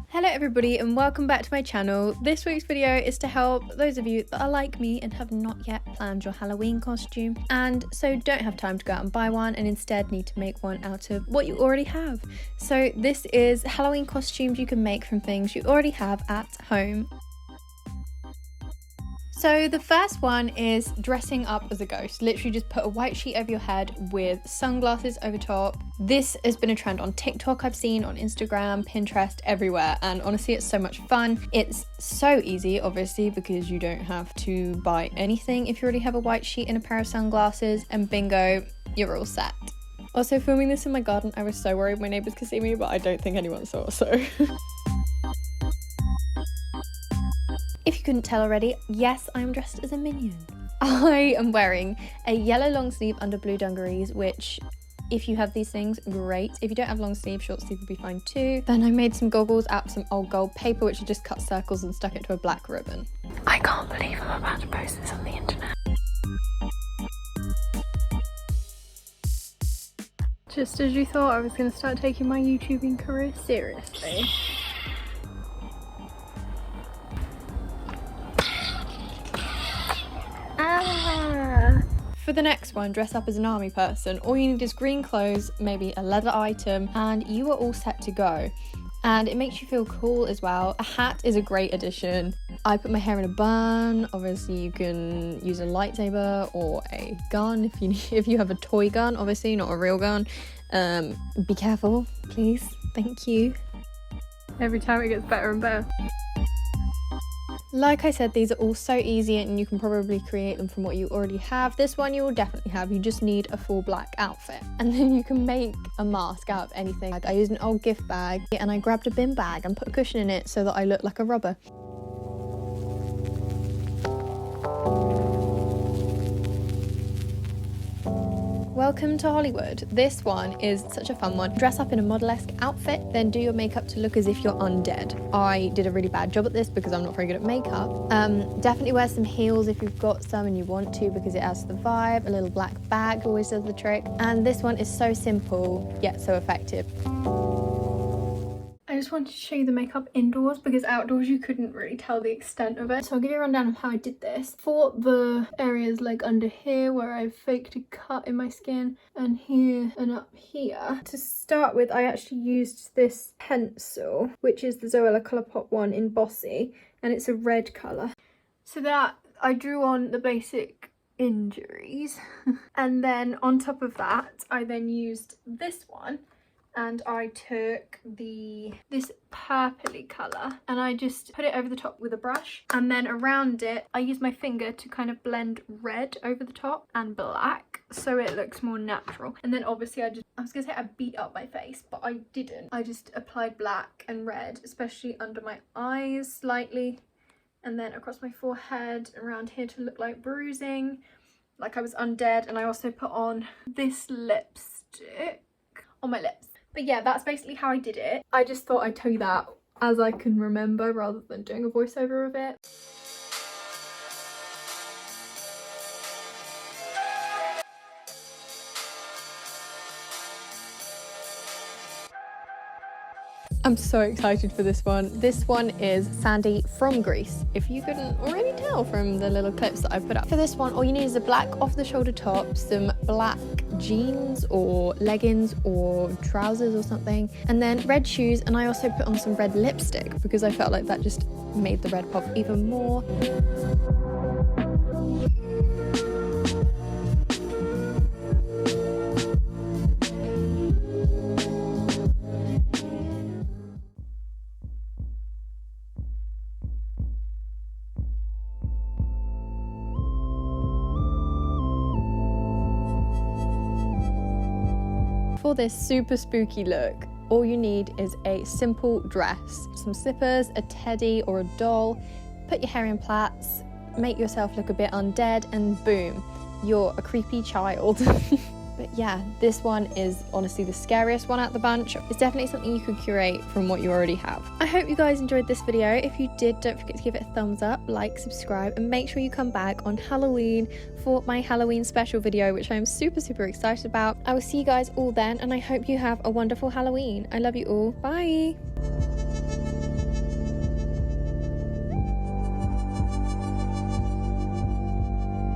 Hello everybody and welcome back to my channel. This week's video is to help those of you that are like me and have not yet planned your Halloween costume and so don't have time to go out and buy one and instead need to make one out of what you already have. So this is Halloween costumes you can make from things you already have at home. So the first one is dressing up as a ghost. Literally just put a white sheet over your head with sunglasses over top. This has been a trend on TikTok I've seen, on Instagram, Pinterest, everywhere, and honestly it's so much fun. It's so easy obviously because you don't have to buy anything if you already have a white sheet and a pair of sunglasses, and bingo, you're all set. Also, filming this in my garden, I was so worried my neighbours could see me, but I don't think anyone saw, so If you couldn't tell already, yes, I am dressed as a minion. I am wearing a yellow long sleeve under blue dungarees, which if you have these things, great. If you don't have long sleeve, short sleeve would be fine too. Then I made some goggles out of some old gold paper, which I just cut circles and stuck it to a black ribbon. I can't believe I'm about to post this on the internet. Just as you thought I was going to start taking my YouTubing career seriously. For the next one, dress up as an army person. All you need is green clothes, maybe a leather item, and you are all set to go. And it makes you feel cool as well. A hat is a great addition. I put my hair in a bun. Obviously you can use a lightsaber or a gun if you have a toy gun, obviously not a real gun. Be careful, please. Thank you. Every time it gets better and better. Like I said, these are all so easy and you can probably create them from what you already have. This one you will definitely have, you just need a full black outfit. And then you can make a mask out of anything. Like I used an old gift bag and I grabbed a bin bag and put a cushion in it so that I look like a robber. Welcome to Hollywood. This one is such a fun one. Dress up in a model-esque outfit, then do your makeup to look as if you're undead. I did a really bad job at this because I'm not very good at makeup. Definitely wear some heels if you've got some and you want to because it adds to the vibe. A little black bag always does the trick. And this one is so simple yet so effective. I just wanted to show you the makeup indoors because outdoors you couldn't really tell the extent of it. So I'll give you a rundown of how I did this. For the areas like under here where I faked a cut in my skin and here and up here. To start with, I actually used this pencil, which is the Zoella Colourpop one in Bossy, and it's a red colour. So that I drew on the basic injuries. And then on top of that, I then used this one. And I took this purpley colour and I just put it over the top with a brush, and then around it I used my finger to kind of blend red over the top and black so it looks more natural. And then obviously I was gonna say I beat up my face, but I didn't. I just applied black and red, especially under my eyes slightly, and then across my forehead around here to look like bruising, like I was undead. And I also put on this lipstick on my lips. But yeah, that's basically how I did it. I just thought I'd tell you that as I can remember rather than doing a voiceover of it. I'm so excited for this one. This one is Sandy from Grease, if you couldn't already tell from the little clips that I put up. For this one, all you need is a black off-the-shoulder top, some black jeans or leggings or trousers or something, and then red shoes. And I also put on some red lipstick because I felt like that just made the red pop even more. For this super spooky look, all you need is a simple dress, some slippers, a teddy or a doll, put your hair in plaits, make yourself look a bit undead, and boom, you're a creepy child. But yeah, this one is honestly the scariest one out the bunch. It's definitely something you could curate from what you already have. I hope you guys enjoyed this video. If you did, don't forget to give it a thumbs up, like, subscribe, and make sure you come back on Halloween for my Halloween special video, which I'm super excited about. I will see you guys all then, and I hope you have a wonderful Halloween. I love you all. Bye.